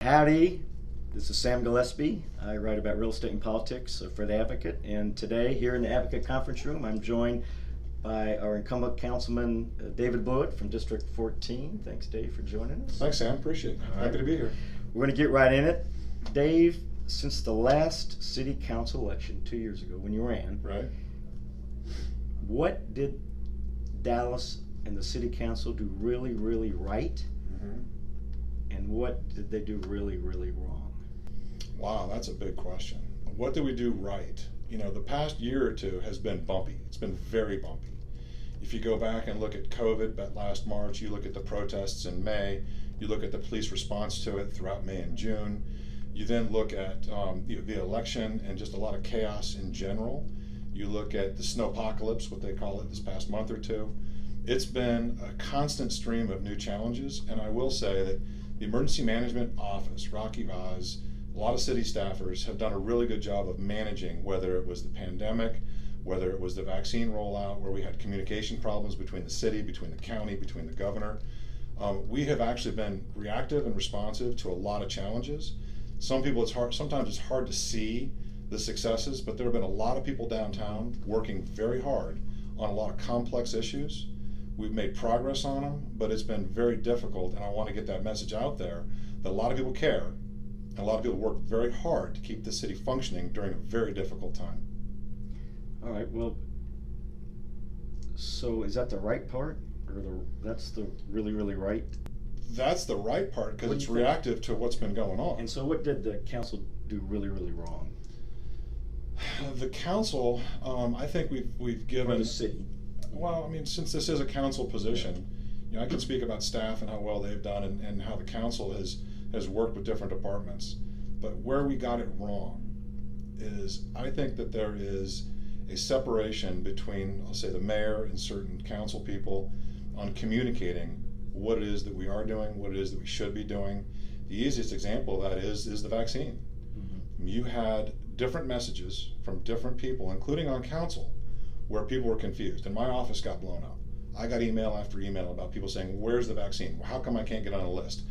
Howdy, this is Sam Gillespie. I write about real estate and politics for The Advocate, and today here in the Advocate conference room I'm joined by our incumbent councilman David Blewett from District 14. Thanks, Dave, for joining us. Thanks, Sam. Appreciate it. Happy to be here. We're going to get right in it. Dave, since the last city council election 2 years ago when you ran, Right. what did Dallas and the city council do really, really right? And what did they do really, really wrong? Wow, that's a big question. What did we do right? You know, the past year or two has been bumpy. It's been very bumpy. If you go back and look at COVID, that last March, you look at the protests in May, you look at the police response to it throughout May and June, you then look at the election and just a lot of chaos in general. You look at the snowpocalypse, what they call it, this past month or two. It's been a constant stream of new challenges, and I will say that the Emergency Management Office, Rocky Vaz, a lot of city staffers have done a really good job of managing, whether it was the pandemic, whether it was the vaccine rollout, where we had communication problems between the city, between the county, between the governor. We have actually been reactive and responsive to a lot of challenges. Sometimes it's hard to see the successes, but there have been a lot of people downtown working very hard on a lot of complex issues. We've made progress on them, but it's been very difficult, and I want to get that message out there that a lot of people care, and a lot of people work very hard to keep the city functioning during a very difficult time. All right, well, so is that the right part, or that's the really, really right? That's the right part, because What do it's you think? reactive to what's been going on. And so what did the council do really, really wrong? The council, I think we've Or given the city? Well, I mean, since this is a council position, you know, I can speak about staff and how well they've done and how the council has worked with different departments. But where we got it wrong is I think that there is a separation between, I'll say, the mayor and certain council people on communicating what it is that we are doing, what it is that we should be doing. The easiest example of that is the vaccine. Mm-hmm. You had different messages from different people, including on council, where people were confused, and my office got blown up. I got email after email about people saying, where's the vaccine? How come I can't get on a list?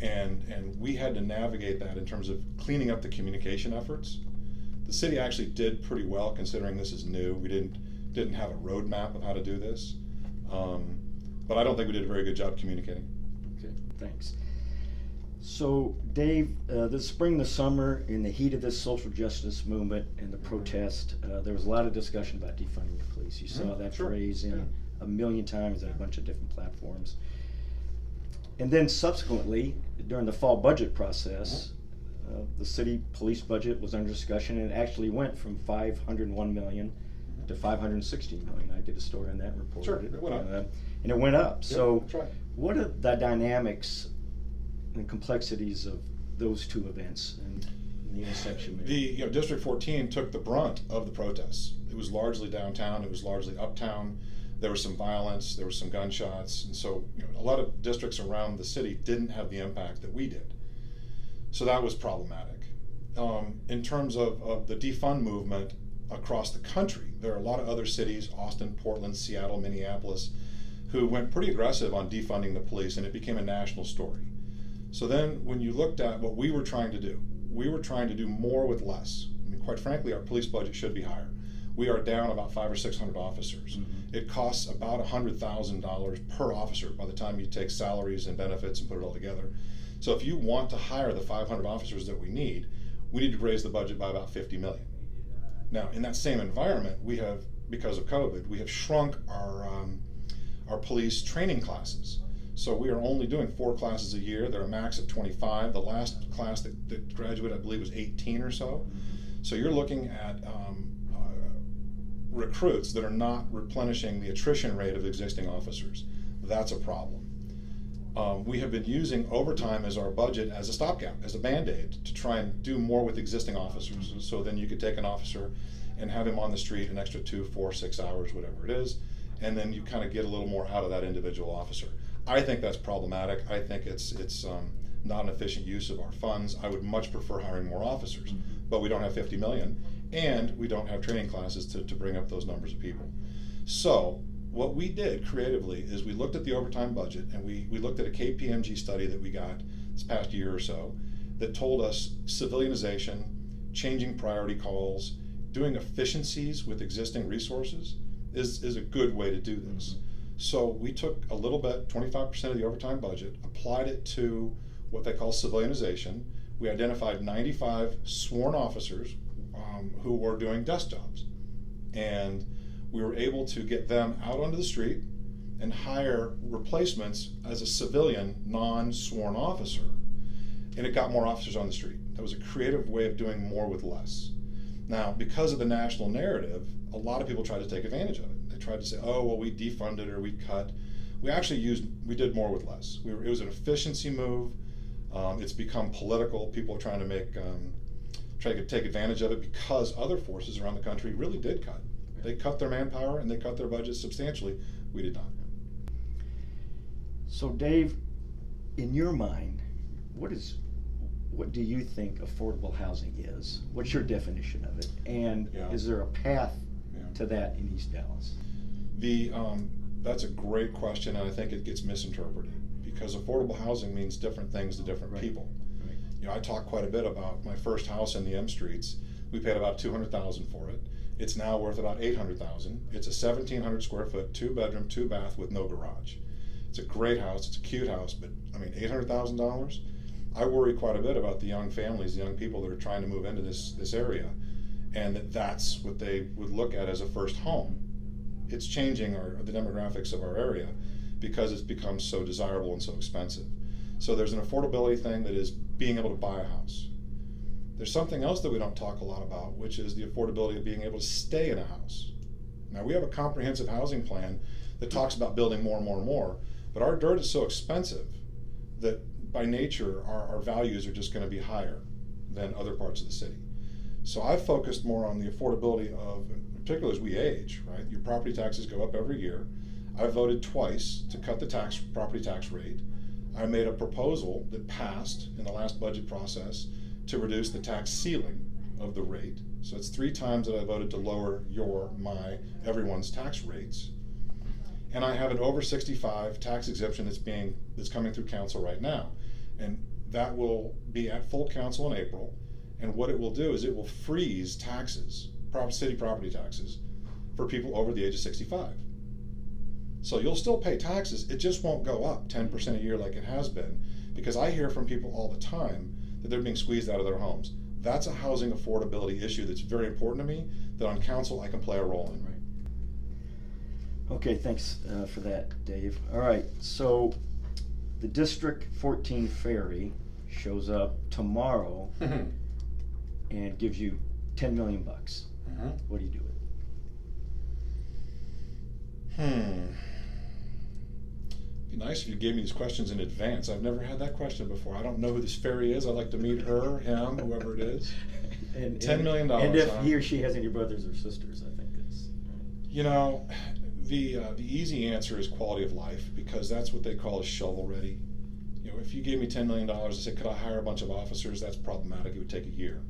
And we had to navigate that in terms of cleaning up the communication efforts. The city actually did pretty well considering this is new. We didn't have a roadmap of how to do this. But I don't think we did a very good job communicating. Okay, thanks. So, Dave, this spring, this summer, in the heat of this social justice movement and the protest, there was a lot of discussion about defunding the police. You saw that Sure. phrase in a million times on a bunch of different platforms. And then subsequently, during the fall budget process, the city police budget was under discussion, and it actually went from $501 million to $560 million. I did a story on that and reported Sure, it. it went up. And it went up. Yeah, So, that's right. what are the dynamics and complexities of those two events and the intersection there? District 14 took the brunt of the protests. It was largely downtown, it was largely uptown. There was some violence, there was some gunshots, and so a lot of districts around the city didn't have the impact that we did. So that was problematic. In terms of the defund movement across the country, there are a lot of other cities, Austin, Portland, Seattle, Minneapolis, who went pretty aggressive on defunding the police, and it became a national story. So then when you looked at what we were trying to do, we were trying to do more with less. I mean, quite frankly, our police budget should be higher. We are down about 500 or 600 officers. Mm-hmm. It costs about $100,000 per officer by the time you take salaries and benefits and put it all together. So if you want to hire the 500 officers that we need to raise the budget by about $50 million. Now, in that same environment, we have, because of COVID, we have shrunk our police training classes. So we are only doing 4 classes a year. They're a max of 25. The last class that graduated, I believe, was 18 or so. So you're looking at recruits that are not replenishing the attrition rate of existing officers. That's a problem. We have been using overtime as our budget as a stopgap, as a Band-Aid, to try and do more with existing officers. So then you could take an officer and have him on the street an extra 2, 4, 6 hours, whatever it is, and then you kind of get a little more out of that individual officer. I think that's problematic. I think it's not an efficient use of our funds. I would much prefer hiring more officers, but we don't have 50 million, and we don't have training classes to bring up those numbers of people. So what we did creatively is we looked at the overtime budget, and we looked at a KPMG study that we got this past year or so that told us civilianization, changing priority calls, doing efficiencies with existing resources is a good way to do this. Mm-hmm. So we took a little bit, 25% of the overtime budget, applied it to what they call civilianization. We identified 95 sworn officers who were doing desk jobs. And we were able to get them out onto the street and hire replacements as a civilian, non-sworn officer. And it got more officers on the street. That was a creative way of doing more with less. Now, because of the national narrative, a lot of people tried to take advantage of it. They tried to say, oh, well, we defunded or we cut. We did more with less. It was an efficiency move. It's become political. People are trying to try to take advantage of it because other forces around the country really did cut. They cut their manpower and they cut their budget substantially. We did not. So Dave, in your mind, what do you think affordable housing is? What's your definition of it? And is there a path to that in East Dallas? That's a great question, and I think it gets misinterpreted because affordable housing means different things to different people. Right. You know, I talk quite a bit about my first house in the M Streets. We paid about $200,000 for it. It's now worth about $800,000. It's a 1,700 square foot, 2-bedroom, 2-bath with no garage. It's a great house. It's a cute house, but I mean, $800,000. I worry quite a bit about the young families, the young people that are trying to move into this area, and that's what they would look at as a first home. It's changing the demographics of our area because it's become so desirable and so expensive. So there's an affordability thing that is being able to buy a house. There's something else that we don't talk a lot about, which is the affordability of being able to stay in a house. Now, we have a comprehensive housing plan that talks about building more and more and more, but our dirt is so expensive that by nature our values are just going to be higher than other parts of the city. So I've focused more on the affordability of, particularly as we age, right? Your property taxes go up every year. I voted twice to cut the property tax rate. I made a proposal that passed in the last budget process to reduce the tax ceiling of the rate. So it's 3 times that I voted to lower everyone's tax rates. And I have an over 65 tax exemption that's coming through council right now. And that will be at full council in April. And what it will do is it will freeze taxes, city property taxes, for people over the age of 65. So you'll still pay taxes, it just won't go up 10% a year like it has been, because I hear from people all the time that they're being squeezed out of their homes. That's a housing affordability issue that's very important to me, that on council I can play a role in. Right. Okay, thanks for that, Dave. All right, so the District 14 ferry shows up tomorrow and gives you $10 million. What do you do with it? It'd be nice if you gave me these questions in advance. I've never had that question before. I don't know who this ferry is. I'd like to meet her, him, whoever it is. And $10 million. And if he or she has any brothers or sisters, I think it's... You know, the easy answer is quality of life, because that's what they call a shovel ready. You know, if you gave me $10 million and said, could I hire a bunch of officers, that's problematic. It would take a year.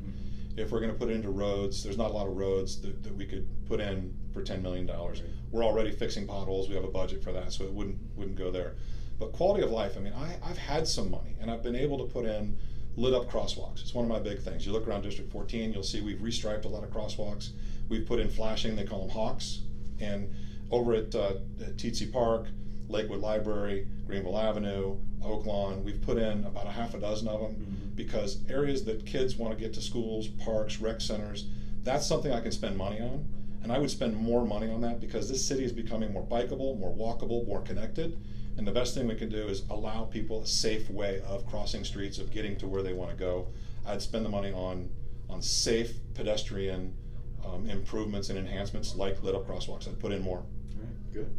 If we're going to put it into roads, there's not a lot of roads that we could put in for $10 million. Right. We're already fixing potholes. We have a budget for that, so it wouldn't go there. But quality of life, I mean, I've had some money, and I've been able to put in lit up crosswalks. It's one of my big things. You look around District 14, you'll see we've restriped a lot of crosswalks. We've put in flashing, they call them hawks. And over at Teetsy Park, Lakewood Library, Greenville Avenue, Oak Lawn, we've put in about a half a dozen of them, because areas that kids want to get to, schools, parks, rec centers, that's something I can spend money on. And I would spend more money on that because this city is becoming more bikeable, more walkable, more connected. And the best thing we can do is allow people a safe way of crossing streets, of getting to where they want to go. I'd spend the money on safe pedestrian improvements and enhancements like lit up crosswalks. I'd put in more. All right, good.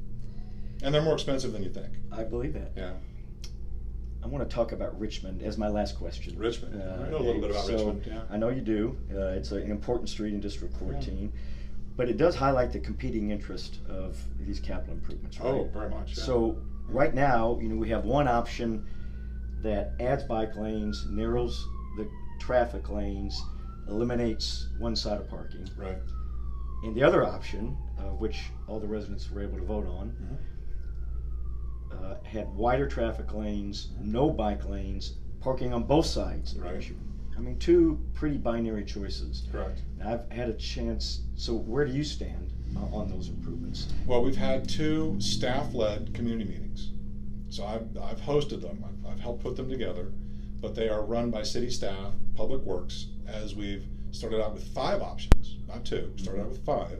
And they're more expensive than you think. I believe that. Yeah. I want to talk about Richmond as my last question. Richmond. I know a little bit about Richmond. Yeah. I know you do. It's an important street in District 14. But it does highlight the competing interest of these capital improvements, right? Oh, very much. Yeah. So right now, you know, we have one option that adds bike lanes, narrows the traffic lanes, eliminates one side of parking. Right. And the other option, which all the residents were able to vote on, had wider traffic lanes, no bike lanes, parking on both sides of Right. Richmond. I mean, two pretty binary choices. Correct. And I've had a chance, so where do you stand on those improvements? Well, we've had 2 staff-led community meetings. So I've hosted them, I've helped put them together, but they are run by city staff, Public Works, as we've started out with 5 options, not 2, started out with 5,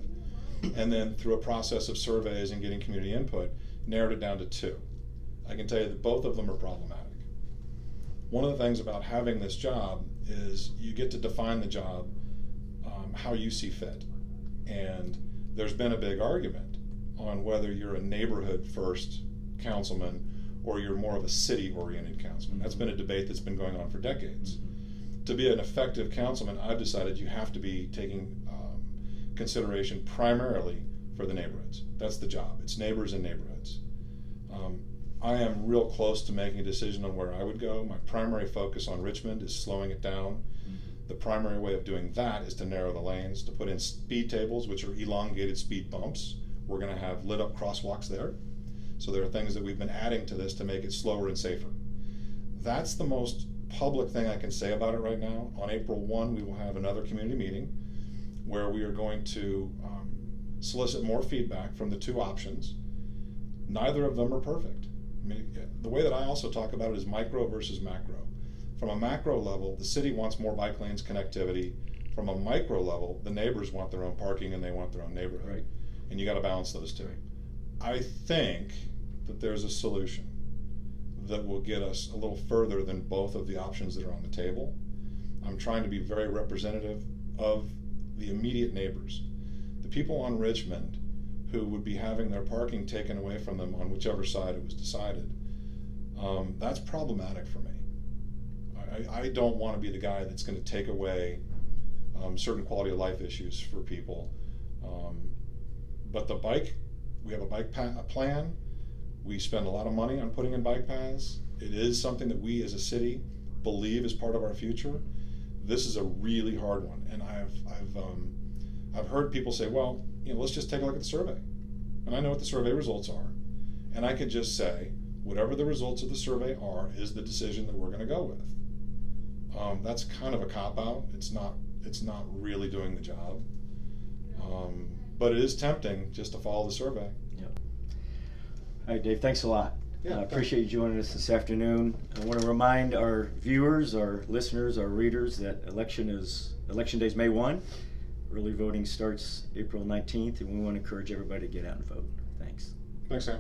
and then through a process of surveys and getting community input, narrowed it down to 2. I can tell you that both of them are problematic. One of the things about having this job is you get to define the job how you see fit. And there's been a big argument on whether you're a neighborhood first councilman or you're more of a city oriented councilman. That's been a debate that's been going on for decades. To be an effective councilman, I've decided you have to be taking consideration primarily for the neighborhoods. That's the job. It's neighbors and neighborhoods. I am real close to making a decision on where I would go. My primary focus on Richmond is slowing it down. The primary way of doing that is to narrow the lanes, to put in speed tables, which are elongated speed bumps. We're going to have lit up crosswalks there. So there are things that we've been adding to this to make it slower and safer. That's the most public thing I can say about it right now. On April 1, we will have another community meeting where we are going to solicit more feedback from the 2 options. Neither of them are perfect. I mean, the way that I also talk about it is micro versus macro. From a macro level, the city wants more bike lanes connectivity. From a micro level, the neighbors want their own parking and they want their own neighborhood. Right. And you got to balance those 2. I think that there's a solution that will get us a little further than both of the options that are on the table. I'm trying to be very representative of the immediate neighbors. The people on Richmond who would be having their parking taken away from them on whichever side it was decided, that's problematic for me. I don't want to be the guy that's going to take away certain quality of life issues for people. But the bike, we have a plan. We spend a lot of money on putting in bike paths. It is something that we as a city believe is part of our future. This is a really hard one, and I've heard people say, well, let's just take a look at the survey. And I know what the survey results are. And I could just say, whatever the results of the survey are is the decision that we're going to go with. That's kind of a cop-out. It's not really doing the job. But it is tempting just to follow the survey. Yep. All right, Dave, thanks a lot. Yeah, I appreciate you joining us this afternoon. I want to remind our viewers, our listeners, our readers that election day is May 1. Early voting starts April 19th, and we want to encourage everybody to get out and vote. Thanks. Thanks, Sam.